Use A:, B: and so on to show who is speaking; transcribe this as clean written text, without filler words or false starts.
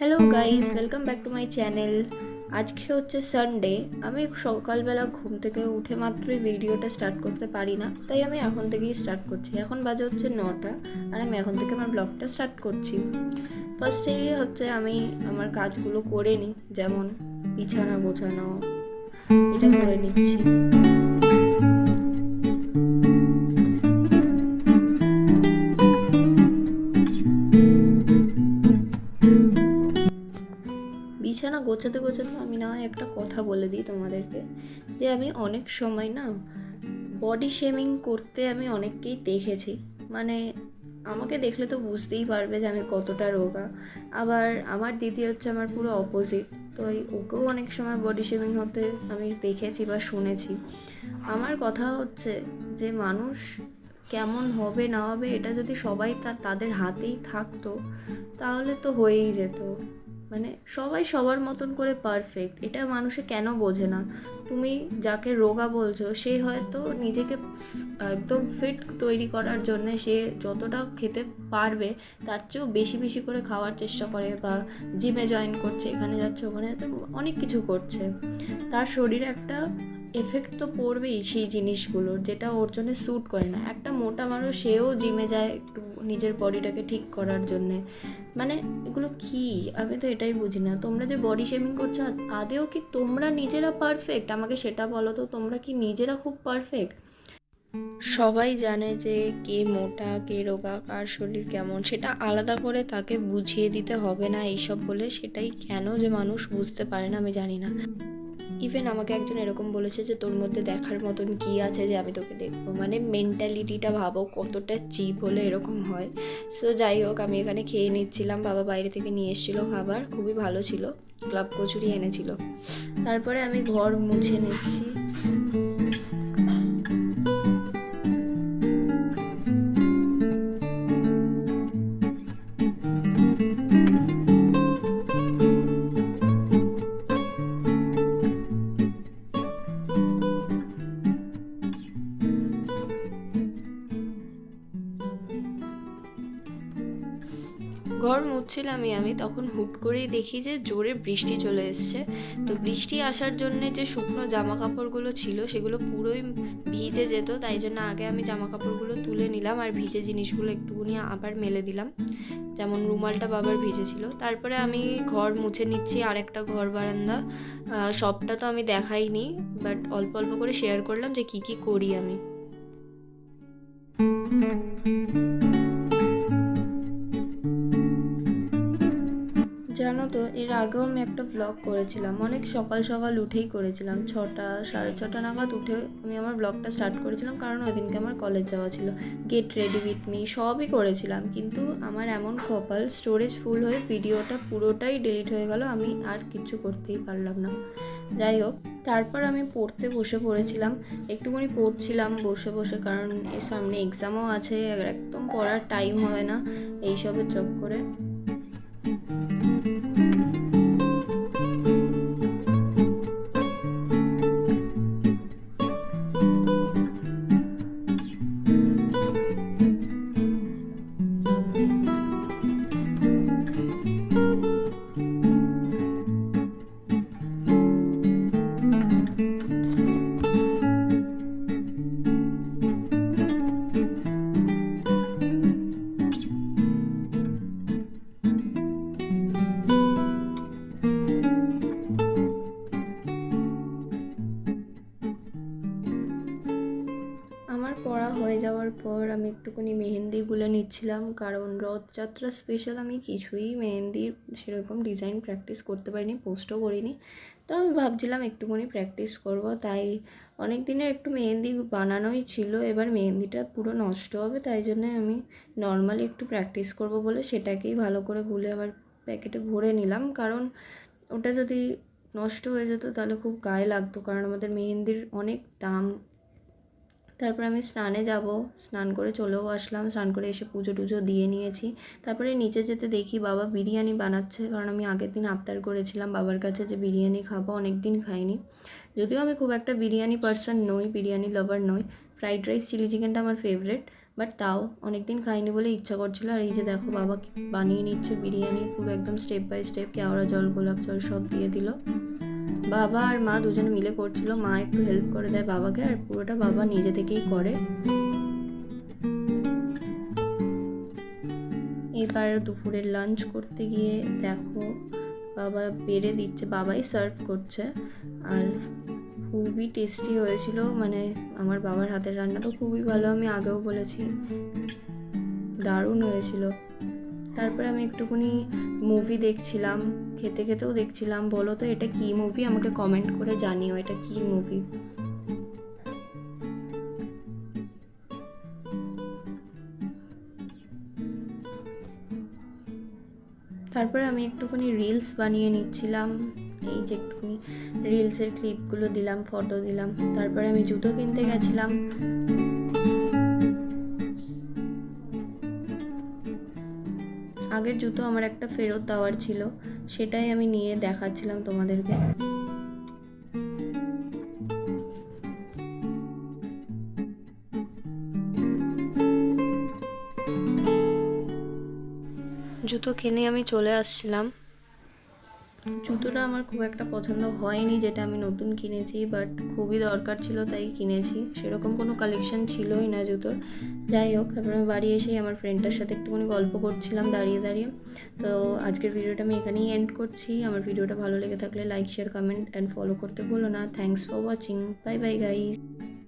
A: Hello guys, welcome back to my channel. আজকে হচ্ছে Sunday. আমি সকালবেলা ঘুম থেকে উঠে মাত্রই ভিডিওটা স্টার্ট করতে পারি না, তাই আমি এখন থেকেই স্টার্ট করছি। এখন বাজে হচ্ছে 9টা, আর আমি এখন থেকে আমার ব্লগটা স্টার্ট করছি। ফার্স্টেই হচ্ছে আমি আমার কাজগুলো করে নিই, যেমন বিছানা গোছানো, এটা করে নিচ্ছি। বিছানা গোছাতে গোছাতে আমি না হয় একটা কথা বলে দিই তোমাদেরকে, যে আমি অনেক সময় না বডি শেমিং করতে আমি অনেককেই দেখেছি। মানে আমাকে দেখলে তো বুঝতেই পারবে যে আমি কতটা রোগা। আবার আমার দিদি হচ্ছে আমার পুরো অপোজিট, তো ওকেও অনেক সময় বডি শেমিং হতে আমি দেখেছি বা শুনেছি। আমার কথা হচ্ছে যে মানুষ কেমন হবে না হবে এটা যদি সবাই তাদের হাতেই থাকতো তাহলে তো হয়েই যেত। মানে সবাই সবার মতন করে পারফেক্ট, এটা মানুষে কেন বোঝে না? তুমি যাকে রোগা বলছো সে হয়তো নিজেকে একদম ফিট তৈরি করার জন্যে সে যতটা খেতে পারবে তার চেয়েও বেশি বেশি করে খাওয়ার চেষ্টা করে, বা জিমে জয়েন করছে, এখানে যাচ্ছে ওখানে যাচ্ছে, অনেক কিছু করছে। তার শরীরে একটা এফেক্ট তো পড়বেই সেই জিনিসগুলোর, যেটা ওর জন্য স্যুট করে না। একটা মোটা মানুষ সেও জিমে যায় একটু নিজের বডিটাকে ঠিক করার জন্যে। মানে এগুলো কি, আমি তো এটাই বুঝি না। তোমরা যে বডি শেমিং করছো, আদেও কি তোমরা নিজেরা পারফেক্ট? আমাকে সেটা বলো তো, তোমরা কি নিজেরা খুব পারফেক্ট? সবাই জানে যে কে মোটা কে রোগা, কার শরীর কেমন, সেটা আলাদা করে তাকে বুঝিয়ে দিতে হবে না এইসব বলে। সেটাই কেন যে মানুষ বুঝতে পারে না আমি জানি না। ইভেন আমাকে একজন এরকম বলেছে যে তোর মধ্যে দেখার মতন কি আছে যে আমি তোকে দেখবো। মানে মেন্টালিটিটা ভাবো কতটা চিপ হলে এরকম হয়। সো যাই হোক, আমি এখানে খেয়ে নিচ্ছিলাম, বাবা বাইরে থেকে নিয়ে এসেছিলো খাবার, খুবই ভালো ছিল, ক্লাব কচুরি এনেছিল। তারপরে আমি ঘর মুছে নিচ্ছি। ঘর মুছছিলামই আমি, তখন হুট করেই দেখি যে জোরে বৃষ্টি চলে এসছে। তো বৃষ্টি আসার জন্যে যে শুকনো জামা কাপড়গুলো ছিল সেগুলো পুরোই ভিজে যেত, তাই জন্য আগে আমি জামা কাপড়গুলো তুলে নিলাম আর ভিজে জিনিসগুলো একটুকুনি আবার মেলে দিলাম। যেমন রুমালটা বাবার ভিজেছিল। তারপরে আমি ঘর মুছে নিচ্ছি, আর একটা ঘর বারান্দা। সবটা তো আমি দেখাইনি, বাট অল্প অল্প করে শেয়ার করলাম যে কি কি করি আমি। জানো তো, এর আগেও আমি একটা ব্লগ করেছিলাম, অনেক সকাল সকাল উঠেই করেছিলাম, 6টা 6:30 নাগাদ উঠে আমি আমার ব্লগটা স্টার্ট করেছিলাম, কারণ ওই দিনকে আমার কলেজ যাওয়া ছিল। গেট রেডি উইথ মি সবই করেছিলাম, কিন্তু আমার এমন কপাল, স্টোরেজ ফুল হয়ে ভিডিওটা পুরোটাই ডিলিট হয়ে গেল, আমি আর কিছু করতেই পারলাম না। যাই হোক, তারপর আমি পড়তে বসে পড়েছিলাম, একটুখানি পড়ছিলাম বসে বসে, কারণ এর সামনে এক্সামও আছে, একদম পড়ার টাইম হয় না এইসবের চক্করে। আমার পড়া হয়ে যাওয়ার পর আমি একটুখানি মেহেন্দি গুলে নিচ্ছিলাম, কারণ রথযাত্রা স্পেশাল আমি কিছুই মেহেন্দির সেরকম ডিজাইন প্র্যাকটিস করতে পারিনি, পোস্টও করিনি। তো আমি ভাবছিলাম একটুখানি প্র্যাকটিস করব, তাই অনেক দিনের একটু মেহেন্দি বানানোই ছিল। এবার মেহেন্দিটা পুরো নষ্ট হবে, তাই জন্য আমি নর্মালি একটু প্র্যাকটিস করব বলে সেটাকেই ভালো করে গুলে আবার প্যাকেটে ভরে নিলাম, কারণ ওটা যদি নষ্ট হয়ে যেত তাহলে খুব গায়ে লাগতো, কারণ আমাদের মেহেন্দির অনেক দাম। তারপরে আমি স্নানে যাব, স্নান করে চলেও আসলাম, স্নান করে এসে পুজো টুজো দিয়ে নিয়েছি। তারপরে নিচে যেতে দেখি বাবা বিরিয়ানি বানাচ্ছে, কারণ আমি আগের দিন আবদার করেছিলাম বাবার কাছে যে বিরিয়ানি খাবো, অনেক দিন খাইনি। যদিও আমি খুব একটা বিরিয়ানি পার্সন নই, বিরিয়ানি লাভার নই, ফ্রাইড রাইস চিলি চিকেনটা আমার ফেভারিট, বাট তাও অনেক দিন খাইনি বলে ইচ্ছা করছিলো। আর এই যে দেখো বাবা বানিয়ে নিচ্ছে বিরিয়ানি, পুরো একদম স্টেপ বাই স্টেপ, কেওড়া জল, গোলাপ জল সব দিয়ে দিল। বাবা আর মা দুজনে মিলে করছিল, মা একটু হেল্প করে দেয় বাবাকে, আর পুরোটা বাবা নিজে থেকেই করে। এবার দুপুরের লাঞ্চ করতে গিয়ে দেখো বাবা বেড়ে দিচ্ছে, বাবাই সার্ভ করছে, আর খুবই টেস্টি হয়েছিল। মানে আমার বাবার হাতের রান্না তো খুবই ভালো, আমি আগেও বলেছি, দারুণ হয়েছিল। তারপরে আমি একটুখানি মুভি দেখছিলাম, খেতে খেতেও দেখছিলাম। বলো তো এটা কি মুভি, আমাকে কমেন্ট করে জানিও এটা কি মুভি। তারপরে আমি একটুখানি রিলস বানিয়ে নিচ্ছিলাম, এই যে একটুখানি রিলসের ক্লিপগুলো দিলাম, ফটো দিলাম। তারপরে আমি জুতো কিনতে গেছিলাম। আগের জুতো আমার একটা ফেরত দেওয়ার ছিল, সেটাই আমি নিয়ে দেখাচ্ছিলাম তোমাদেরকে। জুতো কিনে আমি চলে আসছিলাম। জুতোটা আমার খুব একটা পছন্দ হয়নি, যেটা আমি নতুন কিনেছি, বাট খুবই দরকার ছিল তাই কিনেছি। সেরকম কোনো কালেকশন ছিলই না জুতোর। যাই হোক, তারপরে আমি বাড়ি এসেই আমার ফ্রেন্ডটার সাথে একটুখানি গল্প করছিলাম দাঁড়িয়ে দাঁড়িয়ে। তো আজকের ভিডিওটা আমি এখানেই এন্ড করছি। আমার ভিডিওটা ভালো লেগে থাকলে like, share, comment and follow করতে ভুলো না। Thanks for watching. Bye bye guys.